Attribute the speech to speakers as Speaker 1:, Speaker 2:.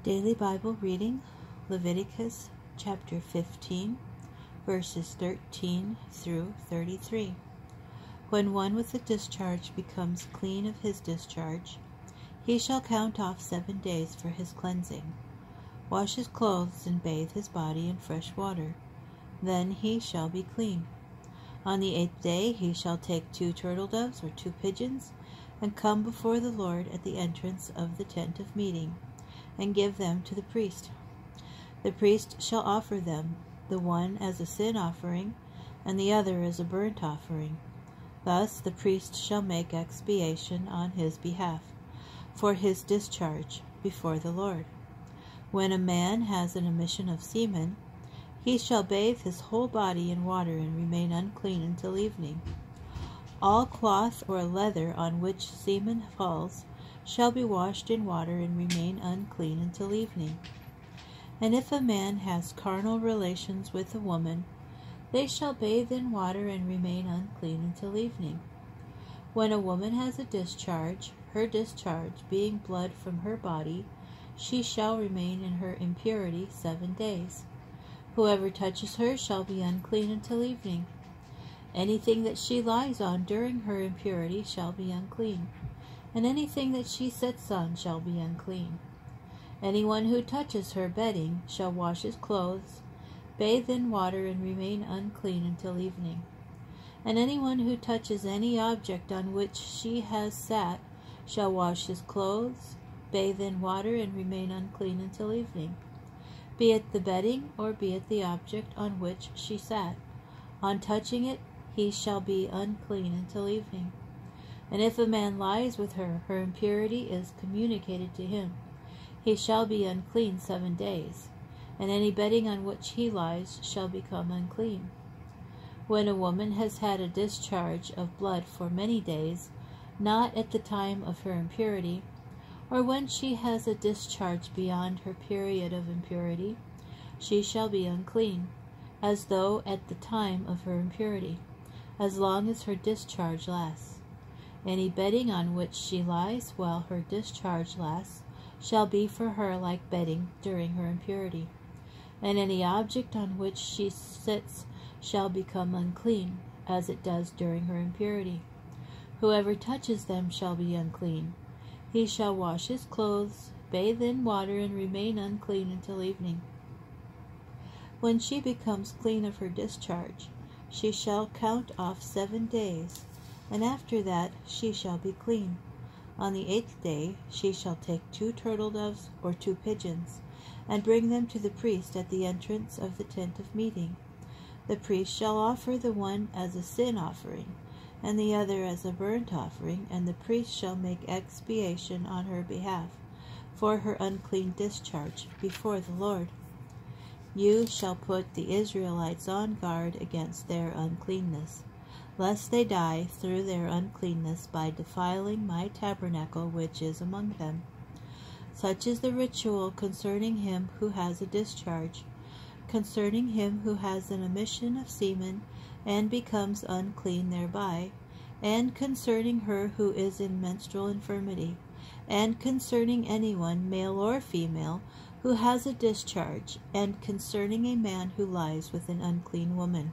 Speaker 1: Daily Bible reading, Leviticus chapter 15, verses 13 through 33. When one with a discharge becomes clean of his discharge, he shall count off 7 days for his cleansing, wash his clothes, and bathe his body in fresh water. Then he shall be clean. On the 8th day he shall take 2 turtle doves or 2 pigeons, and come before the Lord at the entrance of the tent of meeting, and give them to the priest. The priest shall offer them, the one as a sin offering, and the other as a burnt offering. Thus the priest shall make expiation on his behalf, for his discharge before the Lord. When a man has an emission of semen, he shall bathe his whole body in water and remain unclean until evening. All cloth or leather on which semen falls shall be washed in water and remain unclean until evening. And if a man has carnal relations with a woman, they shall bathe in water and remain unclean until evening. When a woman has a discharge, her discharge being blood from her body, she shall remain in her impurity 7 days. Whoever touches her shall be unclean until evening. Anything that she lies on during her impurity shall be unclean, and anything that she sits on shall be unclean. Anyone who touches her bedding shall wash his clothes, bathe in water, and remain unclean until evening. And anyone who touches any object on which she has sat shall wash his clothes, bathe in water, and remain unclean until evening. Be it the bedding or be it the object on which she sat, on touching it he shall be unclean until evening. And if a man lies with her, her impurity is communicated to him. He shall be unclean 7 days, and any bedding on which he lies shall become unclean. When a woman has had a discharge of blood for many days, not at the time of her impurity, or when she has a discharge beyond her period of impurity, she shall be unclean, as though at the time of her impurity, as long as her discharge lasts. Any bedding on which she lies while her discharge lasts shall be for her like bedding during her impurity, and any object on which she sits shall become unclean, as it does during her impurity. Whoever touches them shall be unclean. He shall wash his clothes, bathe in water, and remain unclean until evening. When she becomes clean of her discharge, she shall count off 7 days, and after that she shall be clean. On the 8th day she shall take 2 turtle doves or 2 pigeons, and bring them to the priest at the entrance of the tent of meeting. The priest shall offer the one as a sin offering, and the other as a burnt offering, and the priest shall make expiation on her behalf for her unclean discharge before the Lord. You shall put the Israelites on guard against their uncleanness, lest they die through their uncleanness by defiling my tabernacle which is among them. Such is the ritual concerning him who has a discharge, concerning him who has an emission of semen and becomes unclean thereby, and concerning her who is in menstrual infirmity, and concerning anyone, male or female, who has a discharge, and concerning a man who lies with an unclean woman.